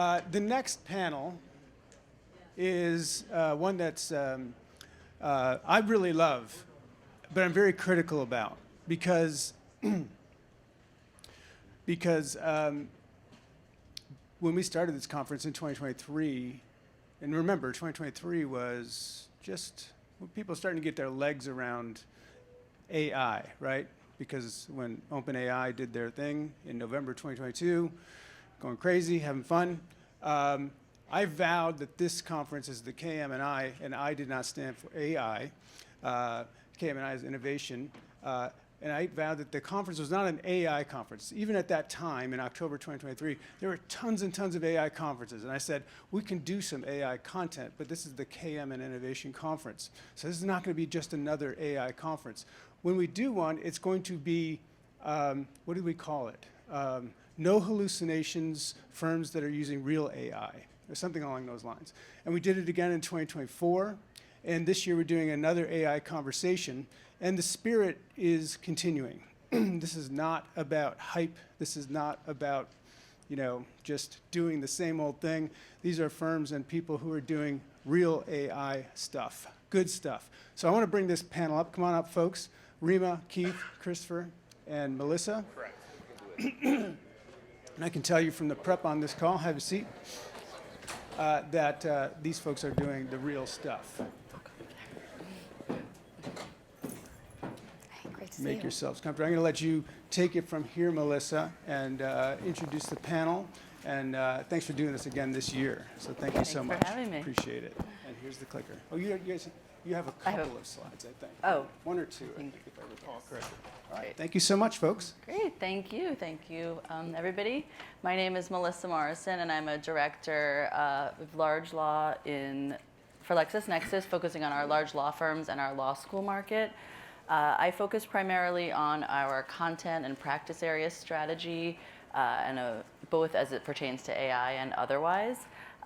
The next panel is one that's I really love, but I'm very critical about because when we started this conference in 2023, and remember, 2023 was just people starting to get their legs around AI, right? Because when OpenAI did their thing in November 2022, going crazy, having fun, I vowed that this conference is the KM&I, and I did not stand for AI. KM&I is innovation. And I vowed that the conference was not an AI conference. Even at that time, in October 2023, there were tons and tons of AI conferences. And I said, we can do some AI content, but this is the KM and Innovation Conference. So this is not going to be just another AI conference. When we do one, it's going to be, what do we call it? No hallucinations, firms that are using real AI, or something along those lines. And we did it again in 2024. And this year, we're doing another AI conversation. And the spirit is continuing. This is not about hype. This is not about, just doing the same old thing. These are firms and people who are doing real AI stuff, good stuff. So I want to bring this panel up. Come on up, folks. Reema, Keith, Christopher, and Melissa. Correct. And I can tell you from the prep on this call, have a seat, that these folks are doing the real stuff. Make yourselves comfortable. I'm going to let you take it from here, Melissa, and introduce the panel. And thanks for doing this again this year. So thank you so much. Thanks for having me. Appreciate it. And here's the clicker. Oh, you have a couple of slides, I think. Oh. One or two, I think, if I recall correctly. All right. Thank you so much, folks. Great. Thank you. Thank you, everybody. My name is Melissa Morrison, and I'm a director of large law for LexisNexis, focusing on our large law firms and our law school market. I focus primarily on our content and practice area strategy, both as it pertains to AI and otherwise.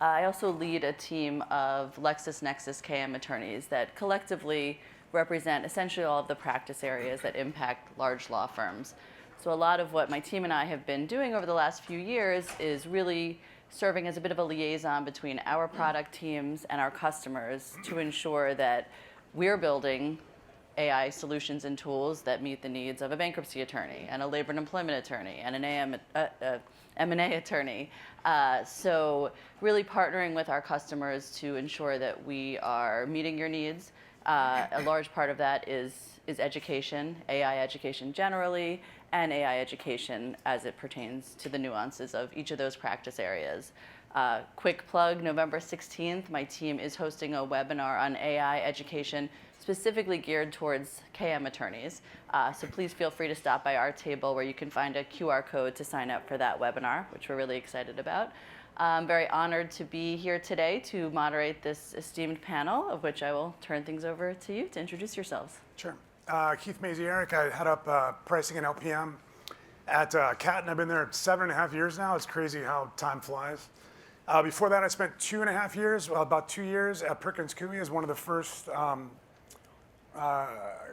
I also lead a team of LexisNexis KM attorneys that collectively represent essentially all of the practice areas that impact large law firms. So a lot of what my team and I have been doing over the last few years is really serving as a bit of a liaison between our product teams and our customers to ensure that we're building AI solutions and tools that meet the needs of a bankruptcy attorney and a labor and employment attorney and an M&A attorney. So really partnering with our customers to ensure that we are meeting your needs. A large part of that is education, AI education generally, and AI education as it pertains to the nuances of each of those practice areas. Quick plug, November 16th, my team is hosting a webinar on AI education specifically geared towards KM attorneys. So please feel free to stop by our table where you can find a QR code to sign up for that webinar, which we're really excited about. I'm very honored to be here today to moderate this esteemed panel, of which I will turn things over to you to introduce yourselves. Sure. Keith Maziarek, I head up pricing and LPM at Katten. I've been there 7.5 years now. It's crazy how time flies. Before that, I spent 2.5 years, about 2 years at Perkins Coie as one of the first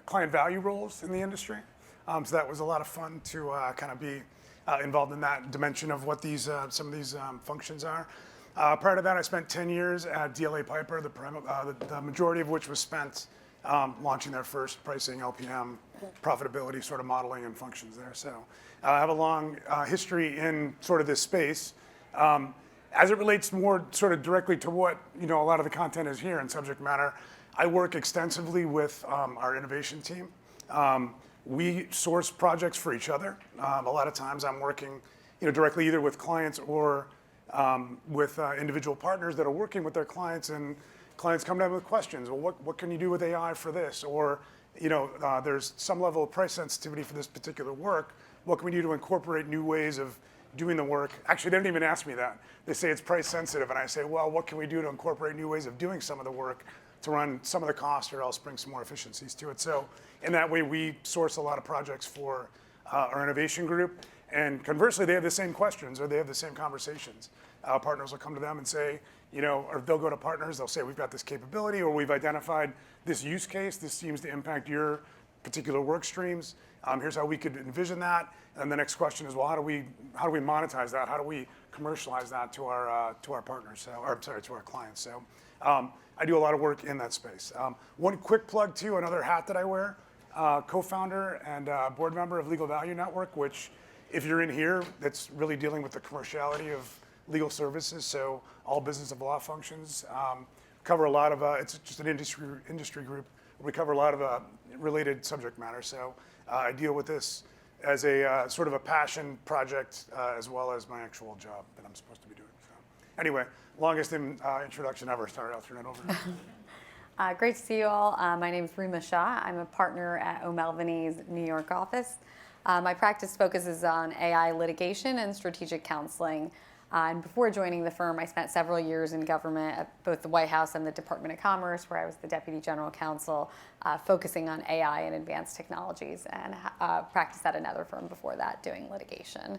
client value roles in the industry. So that was a lot of fun to kind of be involved in that dimension of what some of these functions are. Prior to that, I spent 10 years at DLA Piper, the majority of which was spent launching their first pricing, LPM, profitability sort of modeling and functions there. So I have a long history in sort of this space. As it relates more sort of directly to what a lot of the content is here in subject matter, I work extensively with our innovation team. We source projects for each other. A lot of times I'm working directly either with clients or with individual partners that are working with their clients, and clients come to them with questions. Well, what can you do with AI for this? Or there's some level of price sensitivity for this particular work. What can we do to incorporate new ways of doing the work? Actually, they don't even ask me that. They say it's price sensitive, and I say, well, what can we do to incorporate new ways of doing some of the work to run some of the cost or else bring some more efficiencies to it? So in that way, we source a lot of projects for our innovation group. And conversely, they have the same questions or they have the same conversations. Partners will come to them and say, or they'll go to partners, they'll say, we've got this capability or we've identified this use case. This seems to impact your particular work streams. Here's how we could envision that. And the next question is, well, how do we monetize that? How do we commercialize that to our partners, so, or I'm sorry, to our clients. So I do a lot of work in that space. One quick plug too, another hat that I wear, co-founder and board member of Legal Value Network, which if you're in here, that's really dealing with the commerciality of legal services, so all business of law functions. Cover a lot of, it's just an industry group. We cover a lot of related subject matter. So I deal with this as a sort of a passion project as well as my actual job that I'm supposed to be doing. So anyway, longest introduction ever. Sorry, I'll turn it over. Great to see you all. My name is Reema Shah. I'm a partner at O'Melveny's New York office. My practice focuses on AI litigation and strategic counseling. And before joining the firm, I spent several years in government at both the White House and the Department of Commerce, where I was the Deputy General Counsel, focusing on AI and advanced technologies, and practiced at another firm before that doing litigation.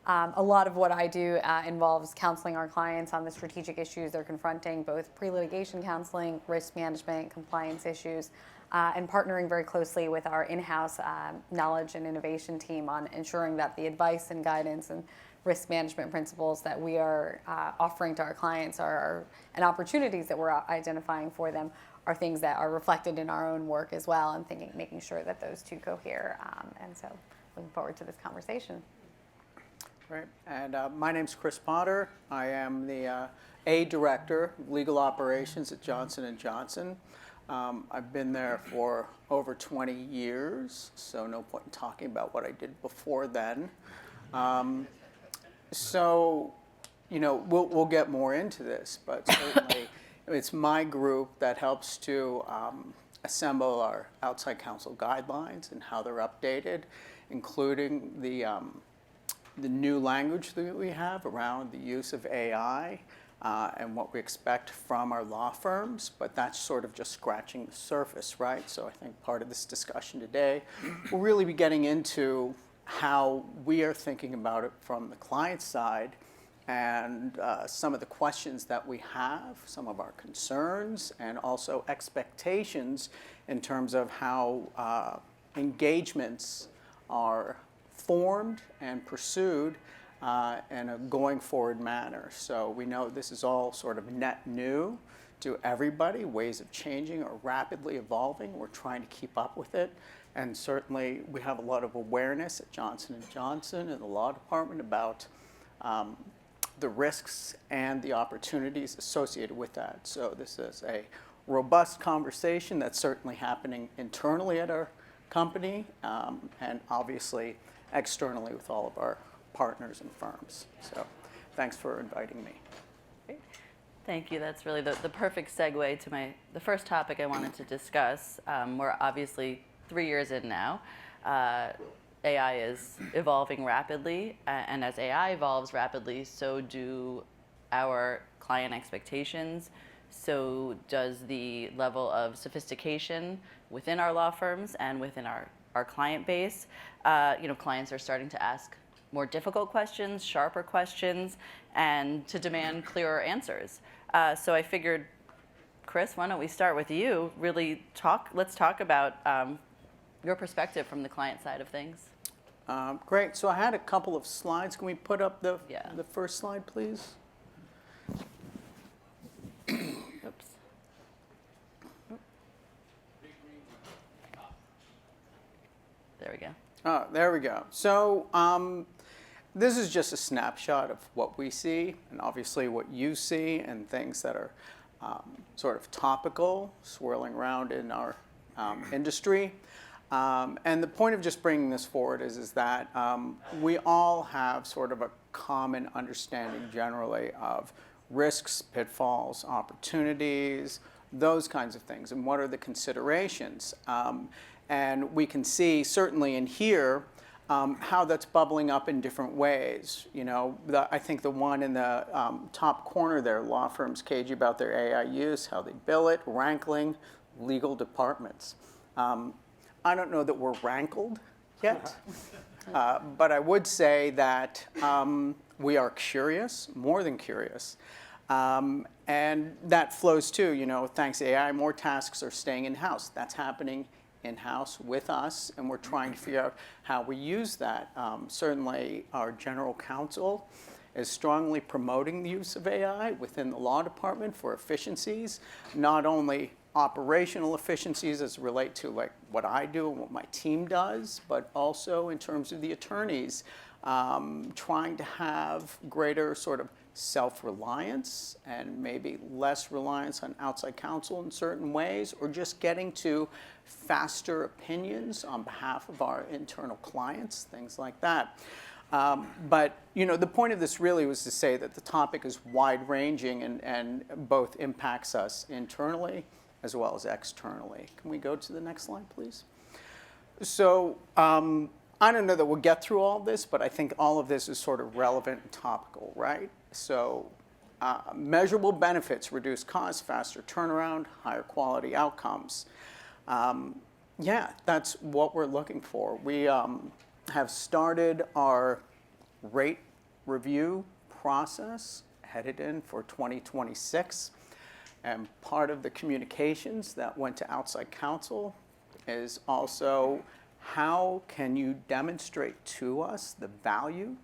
A lot of what I do involves counseling our clients on the strategic issues they're confronting, both pre-litigation counseling, risk management, compliance issues, and partnering very closely with our in-house knowledge and innovation team on ensuring that the advice and guidance and risk management principles that we are offering to our clients and opportunities that we're identifying for them are things that are reflected in our own work as well, and making sure that those two cohere. And so looking forward to this conversation. Great. And my name's Chris Potter. I am the A Director, Legal Operations at Johnson & Johnson. I've been there for over 20 years, so no point in talking about what I did before then. So, we'll get more into this, but certainly it's my group that helps to assemble our outside counsel guidelines and how they're updated, including the new language that we have around the use of AI and what we expect from our law firms, but that's sort of just scratching the surface, right? So I think part of this discussion today will really be getting into how we are thinking about it from the client side, and some of the questions that we have, some of our concerns, and also expectations in terms of how engagements are formed and pursued in a going forward manner. So we know this is all sort of net new to everybody. Ways of changing are rapidly evolving. We're trying to keep up with it. And certainly we have a lot of awareness at Johnson & Johnson and the law department about the risks and the opportunities associated with that. So this is a robust conversation that's certainly happening internally at our company and obviously externally with all of our partners and firms. So thanks for inviting me. Thank you. That's really the perfect segue to the first topic I wanted to discuss. We're obviously 3 years in now. AI is evolving rapidly, and as AI evolves rapidly, so do our client expectations. So does the level of sophistication within our law firms and within our client base. Clients are starting to ask more difficult questions, sharper questions, and to demand clearer answers. So I figured, Chris, why don't we start with you? Let's talk about your perspective from the client side of things. Great. So I had a couple of slides. Can we put up the first slide, please? Oops. There we go. Oh, there we go. So this is just a snapshot of what we see, and obviously what you see, and things that are sort of topical, swirling around in our industry. And the point of just bringing this forward is that we all have sort of a common understanding generally of risks, pitfalls, opportunities, those kinds of things, and what are the considerations. And we can see certainly in here how that's bubbling up in different ways. I think the one in the top corner there, law firms cagey about their AI use, how they bill it, rankling, legal departments. I don't know that we're rankled yet, but I would say that we are curious, more than curious. And that flows too, thanks to AI, more tasks are staying in-house. That's happening in-house with us, and we're trying to figure out how we use that. Certainly our general counsel is strongly promoting the use of AI within the law department for efficiencies, not only operational efficiencies as relate to like what I do and what my team does, but also in terms of the attorneys, trying to have greater sort of self-reliance and maybe less reliance on outside counsel in certain ways, or just getting to faster opinions on behalf of our internal clients, things like that. But the point of this really was to say that the topic is wide-ranging and both impacts us internally as well as externally. Can we go to the next slide, please? So I don't know that we'll get through all this, but I think all of this is sort of relevant and topical, right? So measurable benefits, reduced costs, faster turnaround, higher quality outcomes. Yeah, that's what we're looking for. We have started our rate review process, headed in for 2026. And part of the communications that went to outside counsel is also how can you demonstrate to us the value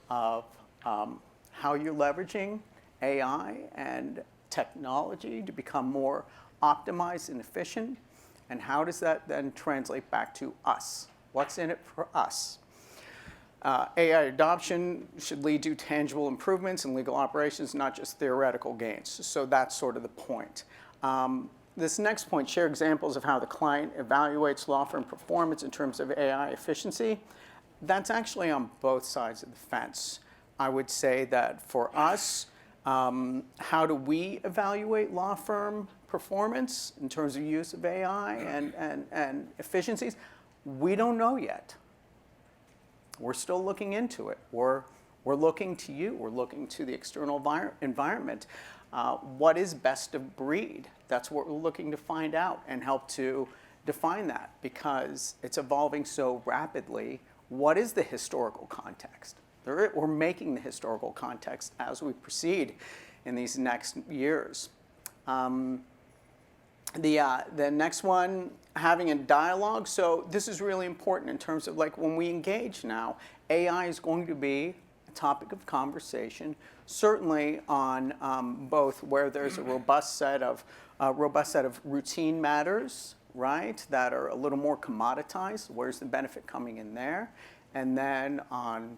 of how you're leveraging AI and technology to become more optimized and efficient, and how does that then translate back to us? What's in it for us? AI adoption should lead to tangible improvements in legal operations, not just theoretical gains. So that's sort of the point. This next point, share examples of how the client evaluates law firm performance in terms of AI efficiency. That's actually on both sides of the fence. I would say that for us, how do we evaluate law firm performance in terms of use of AI and efficiencies? We don't know yet. We're still looking into it. We're looking to you. We're looking to the external environment. What is best of breed? That's what we're looking to find out and help to define that, because it's evolving so rapidly. What is the historical context? We're making the historical context as we proceed in these next years. The next one, having a dialogue. So this is really important in terms of like when we engage now, AI is going to be a topic of conversation, certainly on both where there's a robust set of routine matters, right, that are a little more commoditized. Where's the benefit coming in there? And then on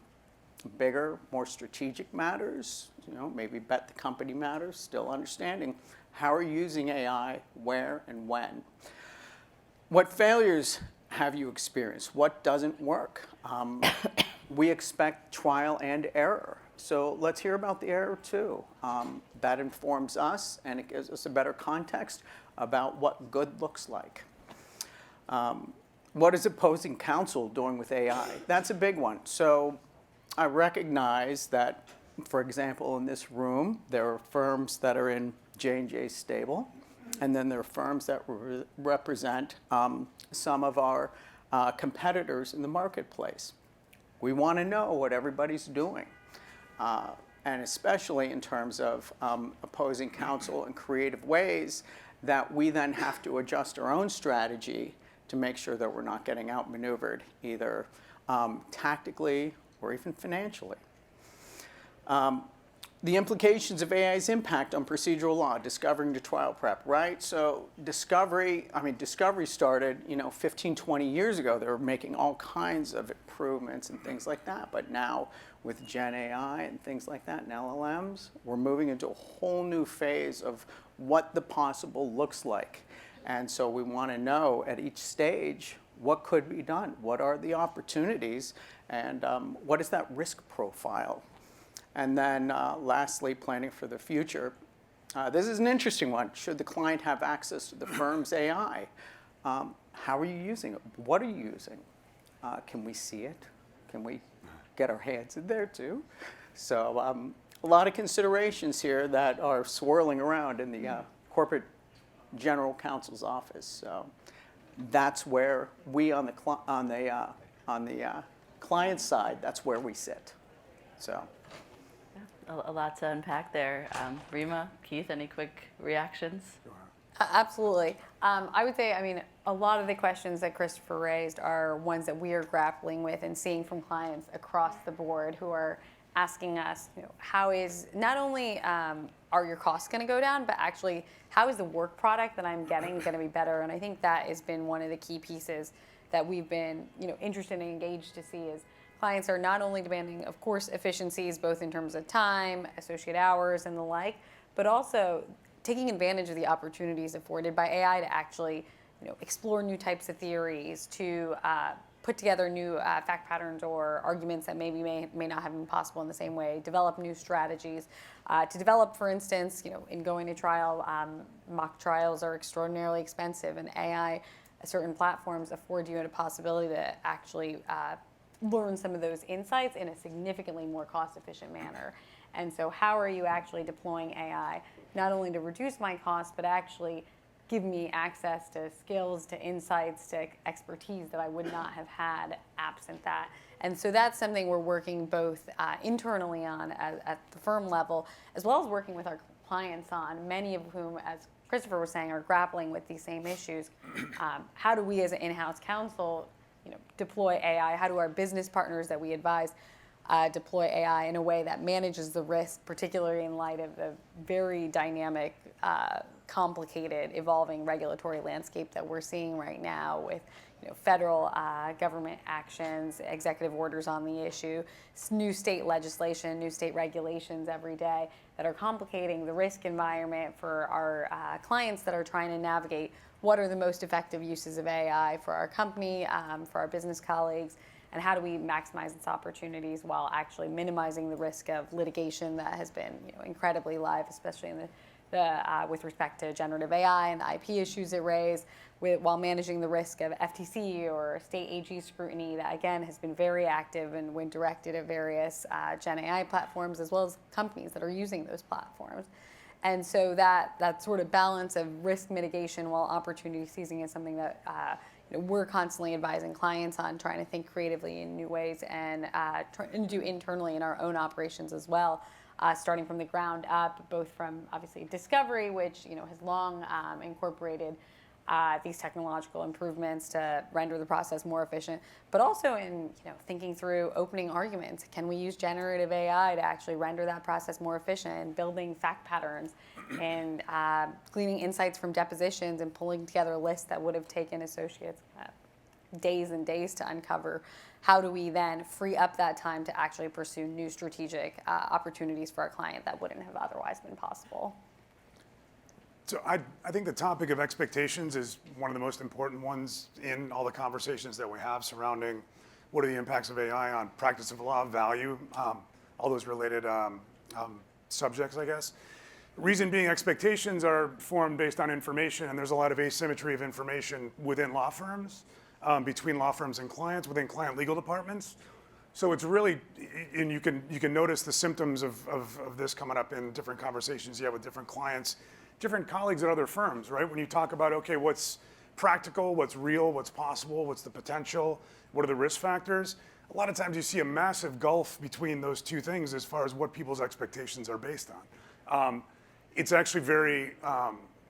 bigger, more strategic matters, maybe bet the company matters, still understanding how are you using AI, where and when. What failures have you experienced? What doesn't work? We expect trial and error. So let's hear about the error too. That informs us and it gives us a better context about what good looks like. What is opposing counsel doing with AI? That's a big one. So I recognize that, for example, in this room, there are firms that are in J&J's stable, and then there are firms that represent some of our competitors in the marketplace. We want to know what everybody's doing, and especially in terms of opposing counsel in creative ways that we then have to adjust our own strategy to make sure that we're not getting outmaneuvered, either tactically or even financially. The implications of AI's impact on procedural law, discovering to trial prep, right? So discovery started, 15, 20 years ago. They were making all kinds of improvements and things like that. But now with Gen AI and things like that and LLMs, we're moving into a whole new phase of what the possible looks like. And so we want to know at each stage what could be done, what are the opportunities, and what is that risk profile? And then lastly, planning for the future. This is an interesting one. Should the client have access to the firm's AI? How are you using it? What are you using? Can we see it? Can we get our hands in there too? So a lot of considerations here that are swirling around in the corporate general counsel's office. So that's where we on the client side, that's where we sit. So. A lot to unpack there. Reema, Keith, any quick reactions? Absolutely. I would say, a lot of the questions that Christopher raised are ones that we are grappling with and seeing from clients across the board who are asking us, how is not only are your costs going to go down, but actually how is the work product that I'm getting going to be better? And I think that has been one of the key pieces that we've been interested and engaged to see is clients are not only demanding, of course, efficiencies both in terms of time, associate hours, and the like, but also taking advantage of the opportunities afforded by AI to actually explore new types of theories, to put together new fact patterns or arguments that maybe may not have been possible in the same way, develop new strategies, to develop, for instance, in going to trial, mock trials are extraordinarily expensive, and AI, certain platforms afford you a possibility to actually learn some of those insights in a significantly more cost-efficient manner. And so how are you actually deploying AI, not only to reduce my costs, but actually give me access to skills, to insights, to expertise that I would not have had absent that. And so that's something we're working both internally on at the firm level, as well as working with our clients on, many of whom, as Christopher was saying, are grappling with these same issues. How do we as an in-house counsel deploy AI? How do our business partners that we advise deploy AI in a way that manages the risk, particularly in light of the very dynamic, complicated, evolving regulatory landscape that we're seeing right now with federal government actions, executive orders on the issue, new state legislation, new state regulations every day that are complicating the risk environment for our clients that are trying to navigate what are the most effective uses of AI for our company, for our business colleagues, and how do we maximize its opportunities while actually minimizing the risk of litigation that has been incredibly live, especially in with respect to generative AI and the IP issues it raised, while managing the risk of FTC or state AG scrutiny that, again, has been very active and when directed at various Gen AI platforms as well as companies that are using those platforms. And so that sort of balance of risk mitigation while opportunity seizing is something that we're constantly advising clients on, trying to think creatively in new ways and do internally in our own operations as well. Starting from the ground up, both from obviously discovery, which has long incorporated these technological improvements to render the process more efficient, but also in thinking through opening arguments. Can we use generative AI to actually render that process more efficient, and building fact patterns and gleaning insights from depositions and pulling together lists that would have taken associates days and days to uncover? How do we then free up that time to actually pursue new strategic opportunities for our client that wouldn't have otherwise been possible? So I think the topic of expectations is one of the most important ones in all the conversations that we have surrounding what are the impacts of AI on practice of law, value, all those related subjects, I guess. Reason being, expectations are formed based on information, and there's a lot of asymmetry of information within law firms, between law firms and clients, within client legal departments. So it's really, and you can notice the symptoms of this coming up in different conversations you have with different clients, different colleagues at other firms, right? When you talk about, okay, what's practical, what's real, what's possible, what's the potential, what are the risk factors? A lot of times you see a massive gulf between those two things as far as what people's expectations are based on. It's actually very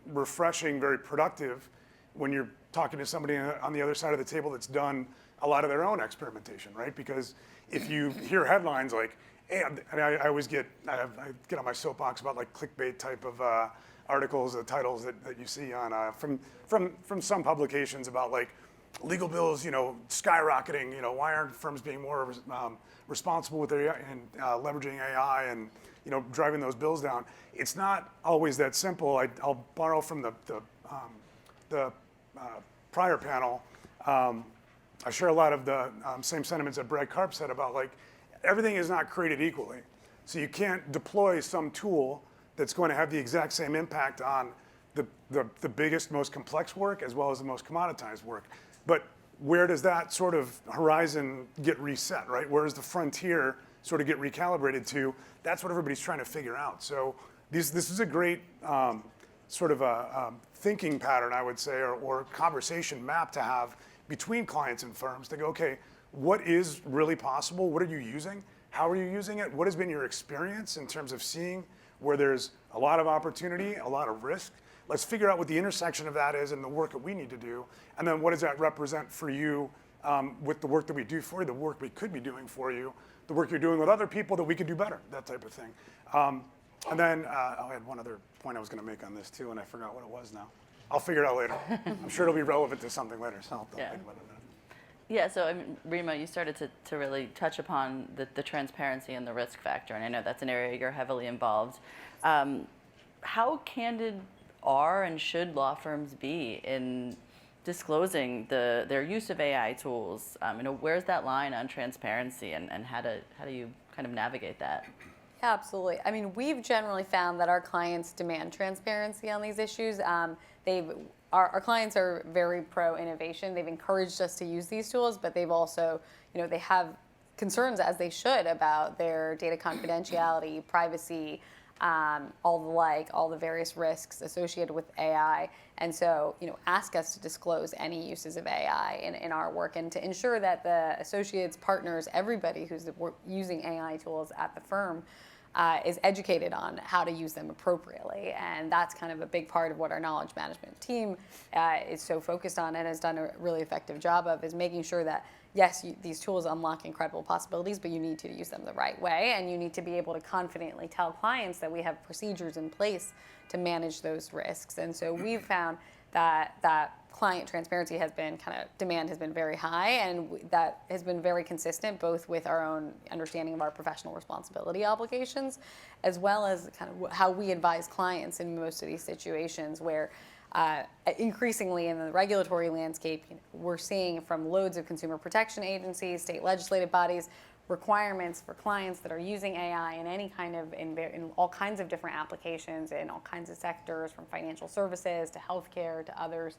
refreshing, very productive when you're talking to somebody on the other side of the table that's done a lot of their own experimentation, right? Because if you hear headlines like, hey, I always get on my soapbox about like clickbait type of articles, the titles that you see on from some publications about like legal bills, skyrocketing. Why aren't firms being more responsible with their and leveraging AI and driving those bills down? It's not always that simple. I'll borrow from the prior panel. I share a lot of the same sentiments that Brad Karp said about like everything is not created equally. So you can't deploy some tool that's going to have the exact same impact on the biggest, most complex work as well as the most commoditized work. But where does that sort of horizon get reset, right? Where does the frontier sort of get recalibrated to? That's what everybody's trying to figure out. So this is a great sort of a thinking pattern, I would say, or conversation map to have between clients and firms to go, okay, what is really possible? What are you using? How are you using it? What has been your experience in terms of seeing where there's a lot of opportunity, a lot of risk? Let's figure out what the intersection of that is and the work that we need to do. And then what does that represent for you with the work that we do for you, the work we could be doing for you, the work you're doing with other people that we could do better, that type of thing. And then I had one other point I was going to make on this too, and I forgot what it was now. I'll figure it out later. I'm sure it'll be relevant to something later, so I'll think about it. Yeah, so I mean, Reema, you started to really touch upon the transparency and the risk factor, and I know that's an area you're heavily involved. How candid are and should law firms be in disclosing their use of AI tools? Where's that line on transparency, and how do you kind of navigate that? Yeah, absolutely. I mean, we've generally found that our clients demand transparency on these issues. Our clients are very pro-innovation. They've encouraged us to use these tools, but they've also, they have concerns, as they should, about their data confidentiality, privacy, all the various risks associated with AI. And so, ask us to disclose any uses of AI in our work, and to ensure that the associates, partners, everybody who's using AI tools at the firm is educated on how to use them appropriately. And that's kind of a big part of what our knowledge management team is so focused on and has done a really effective job of, is making sure that, yes, these tools unlock incredible possibilities, but you need to use them the right way, and you need to be able to confidently tell clients that we have procedures in place to manage those risks. And so we've found that client transparency demand has been very high, and that has been very consistent, both with our own understanding of our professional responsibility obligations, as well as kind of how we advise clients in most of these situations where increasingly in the regulatory landscape, we're seeing from loads of consumer protection agencies, state legislative bodies, requirements for clients that are using AI in all kinds of different applications in all kinds of sectors, from financial services to healthcare to others,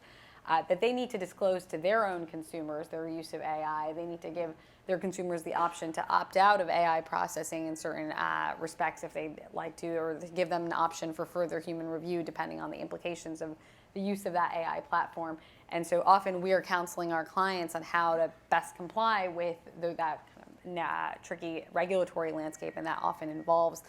that they need to disclose to their own consumers their use of AI. They need to give their consumers the option to opt out of AI processing in certain respects if they'd like to, or give them an option for further human review depending on the implications of the use of that AI platform. And so often we are counseling our clients on how to best comply with that tricky regulatory landscape, and that often involves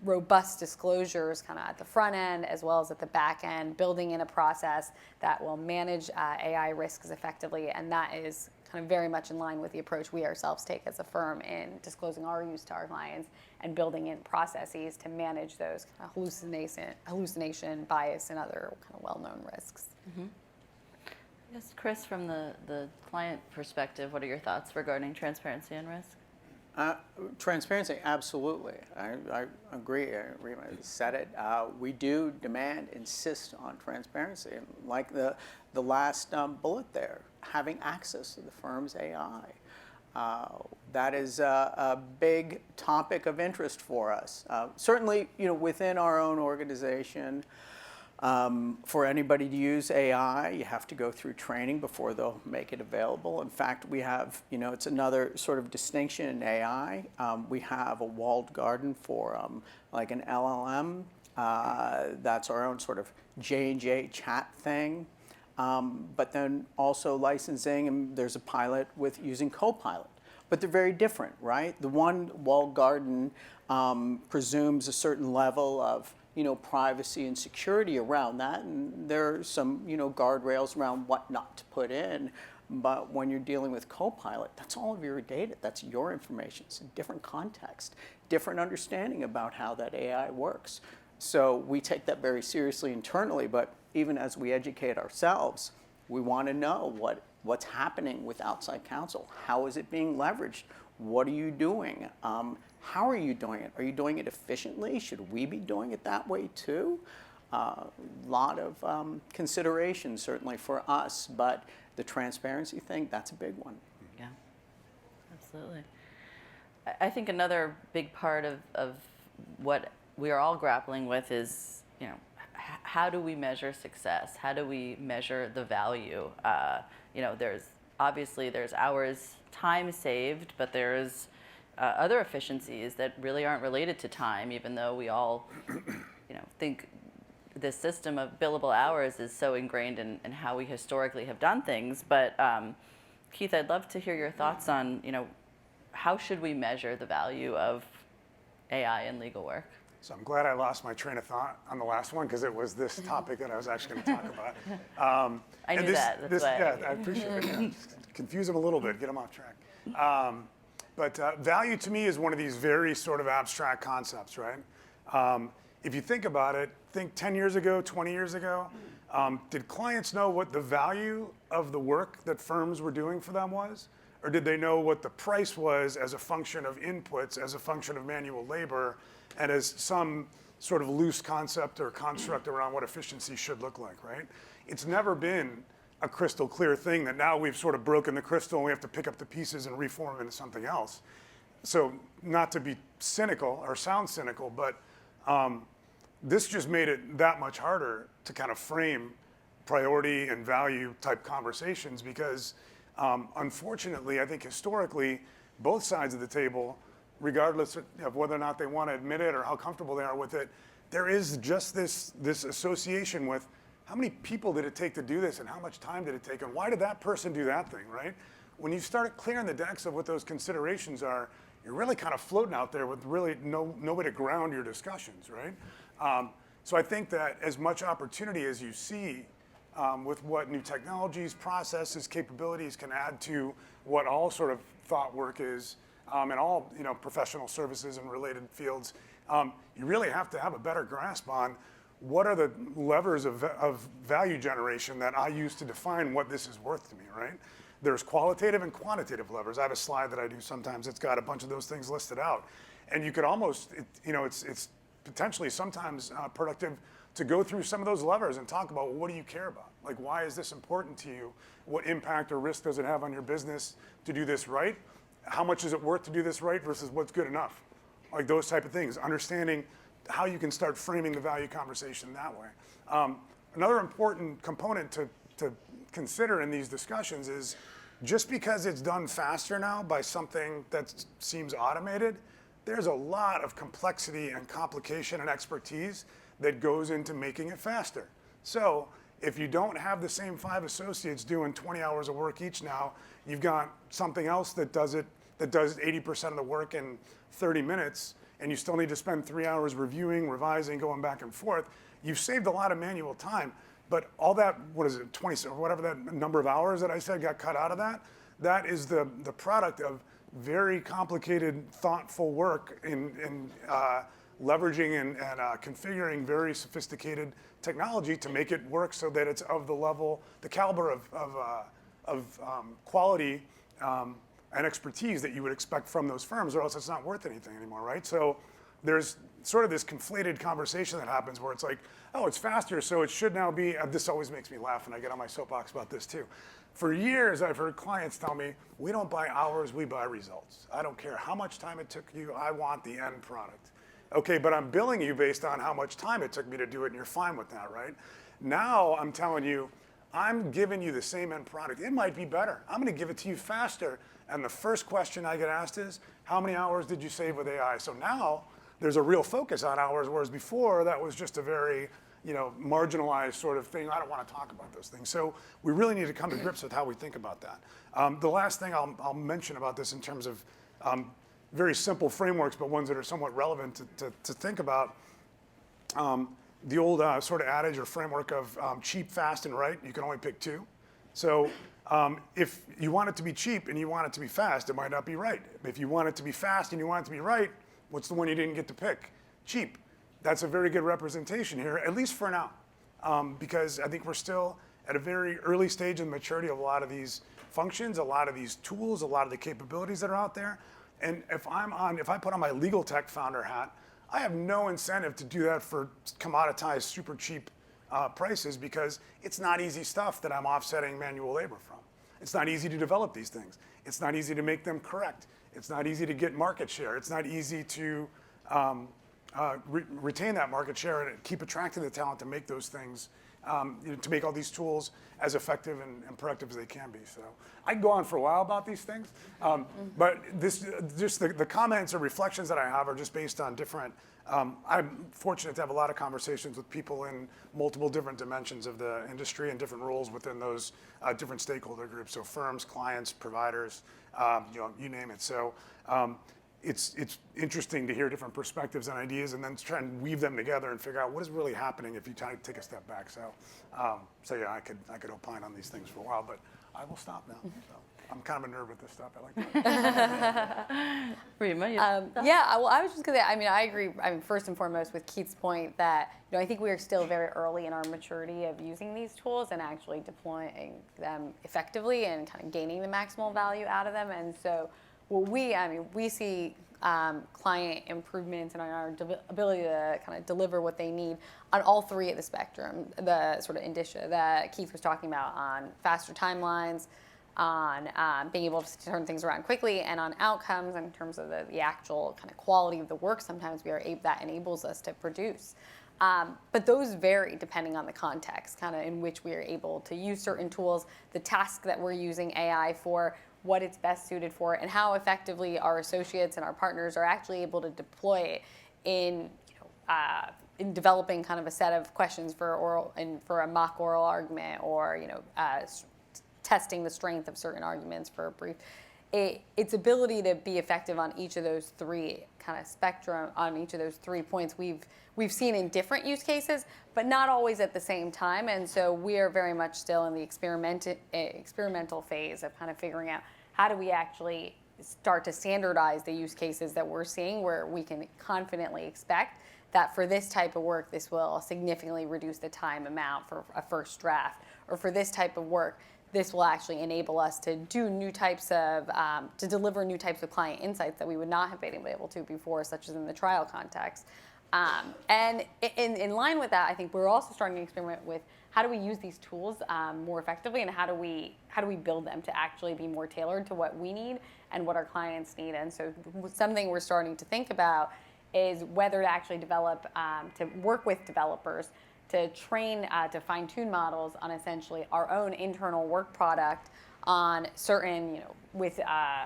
robust disclosures kind of at the front end as well as at the back end, building in a process that will manage AI risks effectively. And that is kind of very much in line with the approach we ourselves take as a firm in disclosing our use to our clients and building in processes to manage those kind of hallucination, bias, and other kind of well-known risks. Mm-hmm. Yes, Chris, from the client perspective, what are your thoughts regarding transparency and risk? Transparency, absolutely. I agree. Reema said it. We do insist on transparency. And like the last bullet there, having access to the firm's AI. That is a big topic of interest for us. Certainly, within our own organization, for anybody to use AI, you have to go through training before they'll make it available. In fact, we have, it's another sort of distinction in AI. We have a walled garden for like an LLM. That's our own sort of J&J chat thing. But then also licensing, and there's a pilot with using Copilot. But they're very different, right? The one walled garden presumes a certain level of privacy and security around that, and there are some, guardrails around what not to put in. But when you're dealing with Copilot, that's all of your data. That's your information. It's a different context, different understanding about how that AI works. So we take that very seriously internally, but even as we educate ourselves, we want to know what's happening with outside counsel. How is it being leveraged? What are you doing? How are you doing it? Are you doing it efficiently? Should we be doing it that way too? A lot of consideration certainly for us, but the transparency thing, that's a big one. Yeah, absolutely. I think another big part of what we are all grappling with is, how do we measure success? How do we measure the value? There's hours, time saved, but there's other efficiencies that really aren't related to time, even though we all, think this system of billable hours is so ingrained in how we historically have done things. But Keith, I'd love to hear your thoughts on, how should we measure the value of AI in legal work? So I'm glad I lost my train of thought on the last one, because it was this topic that I was actually going to talk about. I knew that. That's why. Yeah, I appreciate it. Yeah. Confuse them a little bit, get them off track. But value to me is one of these very sort of abstract concepts, right? If you think about it, think 10 years ago, 20 years ago, did clients know what the value of the work that firms were doing for them was? Or did they know what the price was as a function of inputs, as a function of manual labor, and as some sort of loose concept or construct around what efficiency should look like, right? It's never been a crystal clear thing that now we've sort of broken the crystal and we have to pick up the pieces and reform into something else. So not to be cynical or sound cynical, but this just made it that much harder to kind of frame priority and value type conversations because unfortunately, I think historically, both sides of the table, regardless of whether or not they want to admit it or how comfortable they are with it, there is just this association with how many people did it take to do this and how much time did it take and why did that person do that thing, right? When you start clearing the decks of what those considerations are, you're really kind of floating out there with really no way to ground your discussions, right? So I think that as much opportunity as you see with what new technologies, processes, capabilities can add to what all sort of thought work is, and all professional services and related fields, you really have to have a better grasp on what are the levers of value generation that I use to define what this is worth to me, right? There's qualitative and quantitative levers. I have a slide that I do sometimes. It's got a bunch of those things listed out, and you could almost, it's potentially sometimes productive to go through some of those levers and talk about, well, what do you care about? Like, why is this important to you? What impact or risk does it have on your business to do this right? How much is it worth to do this right versus what's good enough? Like those type of things, understanding how you can start framing the value conversation that way. Another important component to consider in these discussions is just because it's done faster now by something that seems automated, there's a lot of complexity and complication and expertise that goes into making it faster. So if you don't have the same 5 associates doing 20 hours of work each now, you've got something else that does 80% of the work in 30 minutes, and you still need to spend 3 hours reviewing, revising, going back and forth. You've saved a lot of manual time, but all that, 20 or whatever that number of hours that I said got cut out of that is the product of very complicated, thoughtful work in leveraging and configuring very sophisticated technology to make it work so that it's of the level, the caliber of quality and expertise that you would expect from those firms, or else it's not worth anything anymore, right? So there's sort of this conflated conversation that happens where it's like, oh, it's faster, so it should now be, this always makes me laugh and I get on my soapbox about this too. For years, I've heard clients tell me, we don't buy hours, we buy results. I don't care how much time it took you, I want the end product. Okay, but I'm billing you based on how much time it took me to do it, and you're fine with that, right? Now I'm telling you, I'm giving you the same end product. It might be better. I'm gonna give it to you faster. And the first question I get asked is, how many hours did you save with AI? So now there's a real focus on hours, whereas before that was just a very marginalized sort of thing. I don't want to talk about those things. So we really need to come to grips with how we think about that. The last thing I'll mention about this in terms of very simple frameworks, but ones that are somewhat relevant to think about, the old sort of adage or framework of cheap, fast, and right, you can only pick 2. So if you want it to be cheap and you want it to be fast, it might not be right. If you want it to be fast and you want it to be right, what's the one you didn't get to pick? Cheap. That's a very good representation here, at least for now, because I think we're still at a very early stage in the maturity of a lot of these functions, a lot of these tools, a lot of the capabilities that are out there. And if I put on my legal tech founder hat, I have no incentive to do that for commoditized, super cheap prices because it's not easy stuff that I'm offsetting manual labor from. It's not easy to develop these things. It's not easy to make them correct. It's not easy to get market share. It's not easy to retain that market share and keep attracting the talent to make those things, to make all these tools as effective and productive as they can be. So I can go on for a while about these things, but just the comments or reflections that I have are just based on different. I'm fortunate to have a lot of conversations with people in multiple different dimensions of the industry and different roles within those different stakeholder groups. So firms, clients, providers, you name it. So it's interesting to hear different perspectives and ideas, and then try and weave them together and figure out what is really happening if you try to take a step back. So, yeah, I could opine on these things for a while, but I will stop now. So. I'm kind of a nerd with this stuff. I like that. Reema, you Yeah, well, I was just gonna say, I mean, I agree, I mean, first and foremost with Keith's point that, I think we are still very early in our maturity of using these tools and actually deploying them effectively and kind of gaining the maximal value out of them. And so we see client improvements and our ability to kind of deliver what they need on all three of the spectrum, the sort of indicia that Keith was talking about, on faster timelines, on being able to turn things around quickly, and on outcomes in terms of the actual kind of quality of the work sometimes that enables us to produce. But those vary depending on the context, kind of in which we are able to use certain tools, the task that we're using AI for, what it's best suited for, and how effectively our associates and our partners are actually able to deploy it in developing kind of a set of questions for oral and for a mock oral argument, or testing the strength of certain arguments for a brief. Its ability to be effective on each of those three kind of spectrum, on each of those 3 points, we've seen in different use cases, but not always at the same time. And so we are very much still in the experimental phase of kind of figuring out how do we actually start to standardize the use cases that we're seeing, where we can confidently expect that for this type of work, this will significantly reduce the time amount for a first draft, or for this type of work, this will actually enable us to do new types of, to deliver new types of client insights that we would not have been able to before, such as in the trial context. And in line with that, I think we're also starting to experiment with how do we use these tools more effectively, and how do we build them to actually be more tailored to what we need and what our clients need. And so something we're starting to think about is whether to actually develop, to work with developers to train, to fine-tune models on essentially our own internal work product on certain, with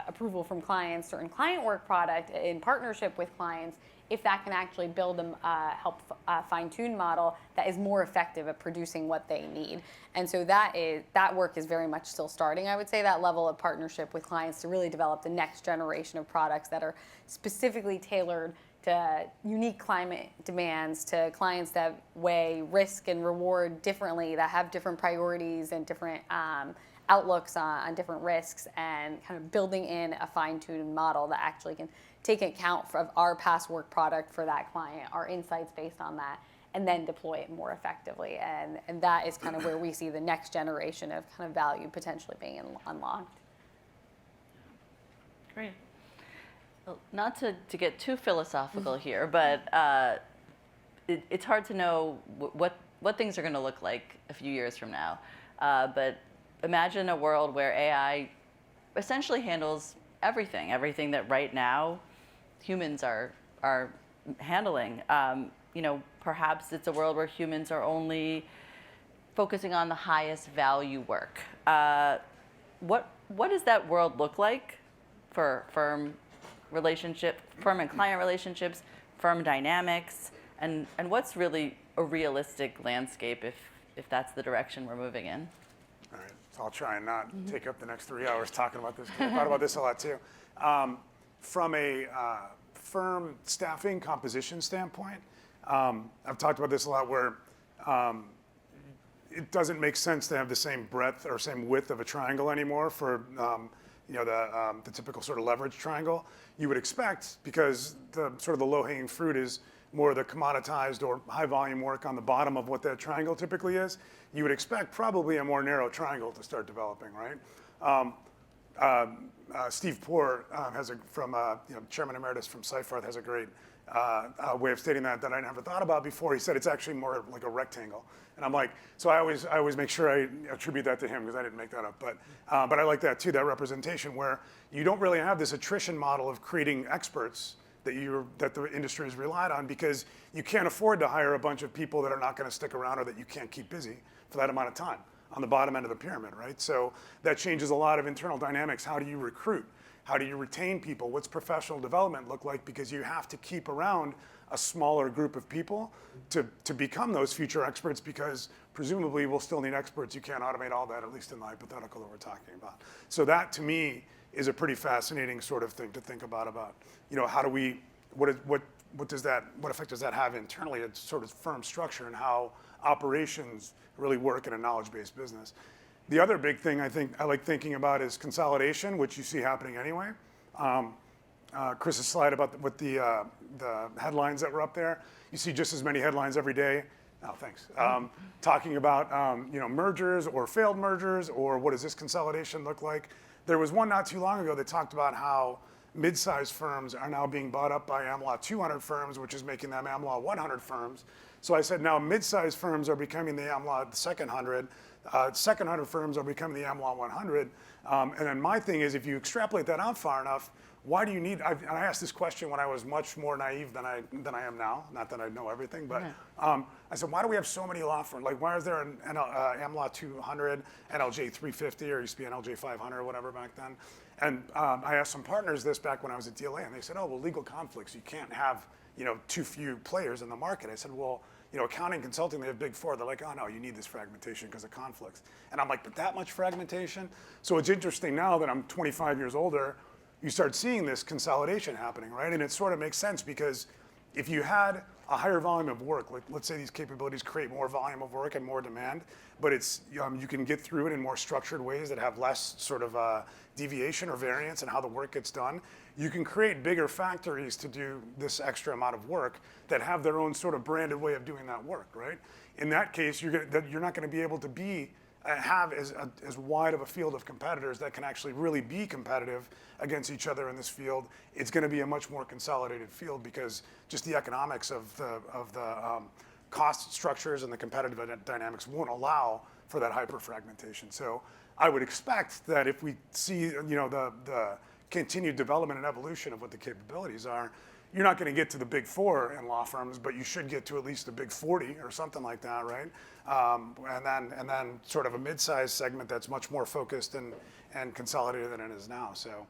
approval from clients, certain client work product in partnership with clients, if that can actually build them, help fine-tune model that is more effective at producing what they need. And so that work is very much still starting, I would say, that level of partnership with clients to really develop the next generation of products that are specifically tailored to unique climate demands, to clients that weigh risk and reward differently, that have different priorities and different outlooks on different risks, and kind of building in a fine-tuned model that actually can take account of our past work product for that client, our insights based on that, and then deploy it more effectively. And that is kind of where we see the next generation of kind of value potentially being unlocked. Great. Well, not to get too philosophical here, but it's hard to know what things are going to look like a few years from now. But imagine a world where AI essentially handles everything that right now humans are handling. Perhaps it's a world where humans are only focusing on the highest value work. What does that world look like for firm and client relationships, firm dynamics, and what's really a realistic landscape if that's the direction we're moving in? All right, so I'll try and not take up the next 3 hours talking about this, 'cause I thought about this a lot too. From a firm staffing composition standpoint, I've talked about this a lot, where it doesn't make sense to have the same breadth or same width of a triangle anymore for the typical sort of leverage triangle. You would expect, because the sort of the low-hanging fruit is more of the commoditized or high volume work on the bottom of what that triangle typically is, you would expect probably a more narrow triangle to start developing, right? Steve Poor Chairman Emeritus from Seyfarth, has a great way of stating that I never thought about before. He said it's actually more like a rectangle. And I'm like, so I always make sure I attribute that to him, because I didn't make that up. But I like that too, that representation, where you don't really have this attrition model of creating experts that the industry has relied on, because you can't afford to hire a bunch of people that are not going to stick around, or that you can't keep busy for that amount of time on the bottom end of the pyramid, right? So that changes a lot of internal dynamics. How do you recruit? How do you retain people? What's professional development look like? Because you have to keep around a smaller group of people to become those future experts, because presumably we'll still need experts. You can't automate all that, at least in the hypothetical that we're talking about. So that, to me, is a pretty fascinating sort of thing to think about, how do we, what effect does that have internally at sort of firm structure, and how operations really work in a knowledge-based business. The other big thing I like thinking about is consolidation, which you see happening anyway. Chris's slide about with the headlines that were up there. You see just as many headlines every day. Oh, thanks. Talking about mergers or failed mergers, or what does this consolidation look like? There was one not too long ago that talked about how mid-sized firms are now being bought up by AmLaw 200 firms, which is making them AmLaw 100 firms. So I said now mid-sized firms are becoming the AmLaw second 100. Second 100 firms are becoming the AmLaw 100. And then my thing is, if you extrapolate that out far enough, why do you need? I asked this question when I was much more naive than I am now. Not that I know everything, but I said, why do we have so many law firms? Like, why is there an AmLaw 200, NLJ 350, or used to be NLJ 500 or whatever back then? And I asked some partners this back when I was at DLA, and they said, oh, well, legal conflicts. You can't have too few players in the market. I said, well, accounting, consulting, they have big four. They're like, oh no, you need this fragmentation because of conflicts. And I'm like, but that much fragmentation? So it's interesting now that I'm 25 years older, you start seeing this consolidation happening, right? And it sort of makes sense because if you had a higher volume of work, like let's say these capabilities create more volume of work and more demand, but it's you can get through it in more structured ways that have less sort of deviation or variance in how the work gets done. You can create bigger factories to do this extra amount of work that have their own sort of branded way of doing that work, right? In that case, you're not going to be able to have as wide of a field of competitors that can actually really be competitive against each other in this field. It's going to be a much more consolidated field because just the economics of the cost structures and the competitive dynamics won't allow for that hyper fragmentation. So I would expect that if we see the continued development and evolution of what the capabilities are, you're not going to get to the big four in law firms, but you should get to at least the big 40 or something like that, right? And then sort of a mid-sized segment that's much more focused and consolidated than it is now. So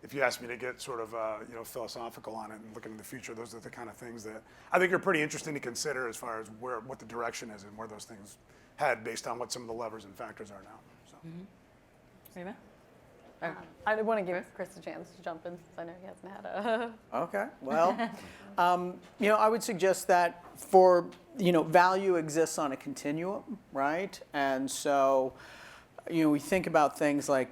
if you ask me to get sort of philosophical on it and look into the future, those are the kind of things that I think are pretty interesting to consider as far as what the direction is and where those things head based on what some of the levers and factors are now. So. Reema? I want to give Chris a chance to jump in since I know he hasn't had a. Okay, well, I would suggest that value exists on a continuum, right? And so, we think about things like,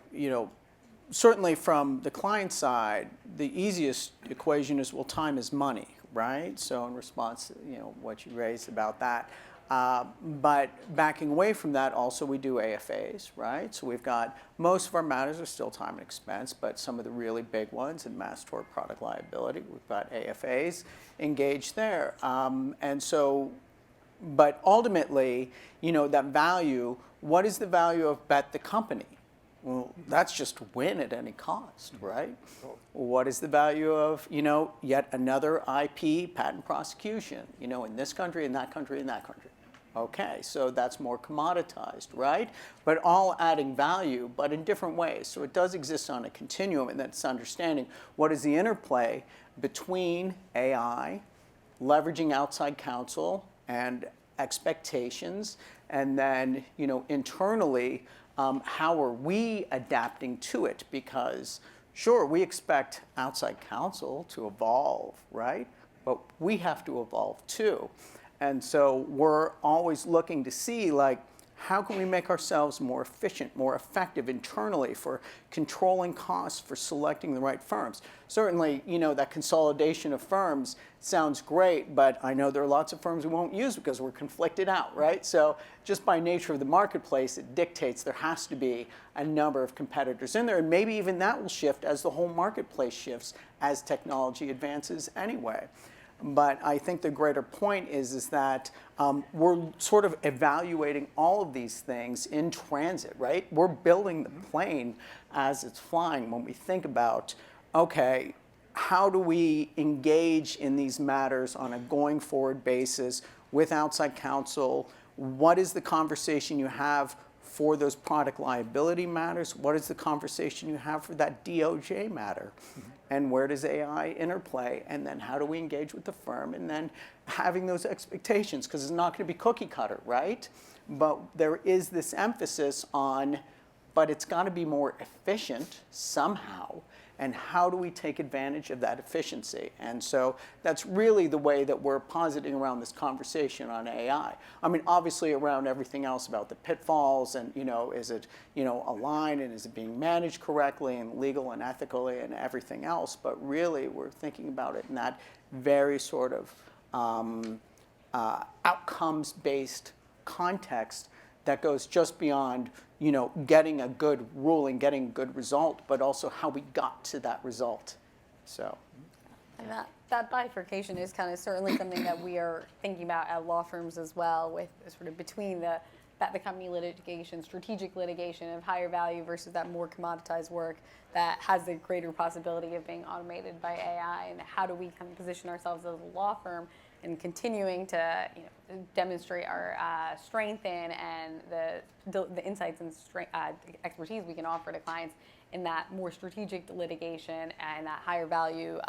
certainly from the client side, the easiest equation is, well, time is money, right? So in response to, what you raised about that. But backing away from that, also we do AFAs, right? So we've got, most of our matters are still time and expense, but some of the really big ones in mass tort product liability, we've got AFAs engaged there. And so, but ultimately, that value, what is the value of bet the company? Well, that's just win at any cost, right? What is the value of, yet another IP patent prosecution, in this country, in that country, in that country? Okay, so that's more commoditized, right? But all adding value, but in different ways. So it does exist on a continuum, and that's understanding what is the interplay between AI, leveraging outside counsel and expectations, and then, internally, how are we adapting to it? Because sure, we expect outside counsel to evolve, right? But we have to evolve too. And so we're always looking to see, how can we make ourselves more efficient, more effective internally for controlling costs, for selecting the right firms? Certainly, that consolidation of firms sounds great, but I know there are lots of firms we won't use because we're conflicted out, right? So just by nature of the marketplace, it dictates there has to be a number of competitors in there, and maybe even that will shift as the whole marketplace shifts as technology advances anyway. But I think the greater point is that we're sort of evaluating all of these things in transit, right? We're building the plane as it's flying when we think about, okay, how do we engage in these matters on a going forward basis with outside counsel? What is the conversation you have for those product liability matters? What is the conversation you have for that DOJ matter? And where does AI interplay? And then how do we engage with the firm? And then having those expectations, because it's not going to be cookie cutter, right? But there is this emphasis on, but it's got to be more efficient somehow. and how do we take advantage of that efficiency? And so that's really the way that we're positing around this conversation on AI. I mean, obviously around everything else about the pitfalls and, is it, aligned and is it being managed correctly and legal and ethically and everything else, but really we're thinking about it in that very sort of outcomes-based context that goes just beyond, getting a good ruling, getting a good result, but also how we got to that result. So, and that bifurcation is kind of certainly something that we are thinking about at law firms as well, with sort of between the company litigation, strategic litigation of higher value versus that more commoditized work that has the greater possibility of being automated by AI, and how do we kind of position ourselves as a law firm and continuing to demonstrate our strength in and the insights and expertise we can offer to clients in that more strategic litigation and that higher value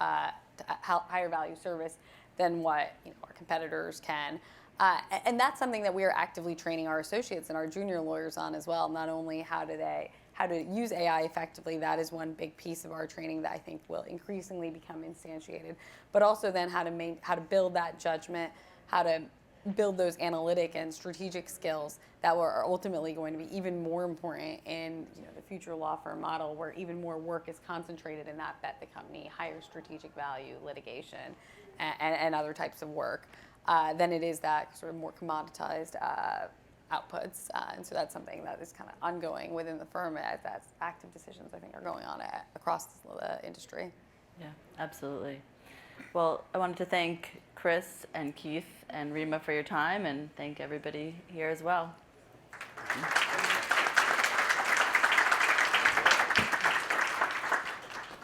service than what our competitors can. And that's something that we are actively training our associates and our junior lawyers on as well. Not only how to use AI effectively, that is one big piece of our training that I think will increasingly become instantiated, but also then how to build that judgment, how to build those analytic and strategic skills that are ultimately going to be even more important in the future law firm model, where even more work is concentrated in that bet the company, higher strategic value litigation and other types of work, than it is that sort of more commoditized outputs. And so that's something that is kind of ongoing within the firm as active decisions, I think, are going on across the industry. Yeah, absolutely. Well, I wanted to thank Chris and Keith and Reema for your time, and thank everybody here as well.